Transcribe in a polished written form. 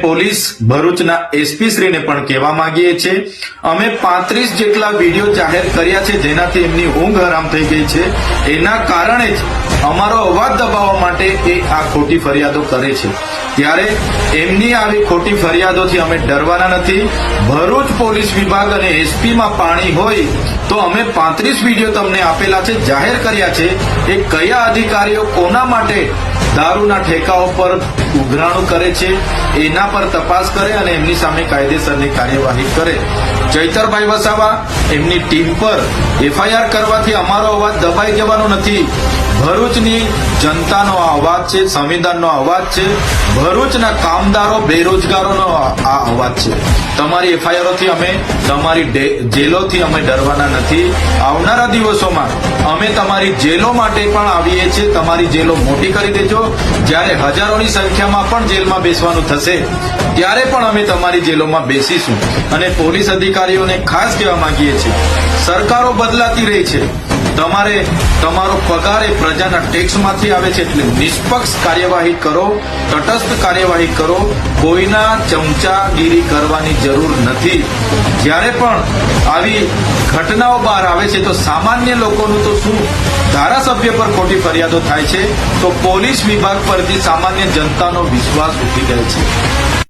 Police ભરૂચના SP શ્રીને પણ કહેવા માંગીએ છીએ, અમે 35 જેટલા વિડીયો જાહેર કર્યા છે જેનાથી એમની ઊંઘ હરામ થઈ ગઈ છે. એના કારણે જ અમારો અવાજ દબાવવા માટે એ આ ખોટી ફરિયાદો કરે છે. ત્યારે એમની આવી ખોટી ફરિયાદોથી અમે ડરવાના નથી. ભરૂચ પોલીસ વિભાગ અને એસપીમાં પાણી હોય તો અમે 35 વિડીયો તમને આપેલા છે, જાહેર કર્યા છે. એ કયા અધિકારીઓ કોના માટે દારૂના ઠેકાઓ પર ઉઘરાણું કરે છે એના પર તપાસ કરે અને એમની સામે કાયદેસરની કાર્યવાહી કરે. ચૈતરભાઈ વસાવા એમની ટીમ પર એફઆઈઆર કરવાથી અમારો અવાજ દબાઈ જવાનો નથી. ભરૂચની જનતાનો આ અવાજ છે, સંવિધાનનો અવાજ છે, ભરૂચના કામદારો બેરોજગારોનો આ અવાજ છે. તમારી એફઆઈઆરોથી અમે, તમારી જેલોથી અમે ડરવાના નથી. આવનારા દિવસોમાં અમે તમારી જેલો માટે પણ આવીએ છીએ. તમારી જેલો મોટી કરી દેજો. જ્યારે હજારોની સંખ્યામાં પણ જેલમાં બેસવાનું થશે ત્યારે પણ અમે તમારી જેલોમાં બેસીશું. અને પોલીસ અધિકારીઓને ખાસ કહેવા માંગીએ છીએ, સરકારો બદલાતી રહી છે, તમારે તમારો પગાર એ પ્રજાના ટેક્સમાંથી આવે છે, એટલે નિષ્પક્ષ કાર્યવાહી કરો, તટસ્થ કાર્યવાહી કરો. કોઈના ચમચાગીરી કરવાની જરૂર નથી. જ્યારે પણ આવી ઘટનાઓ બહાર આવે છે તો સામાન્ય લોકોનું તો શું, ધારાસભ્ય પર ખોટી ફરિયાદો થાય છે તો પોલીસ વિભાગ પરથી સામાન્ય જનતાનો વિશ્વાસ ઉઠી જાય છે.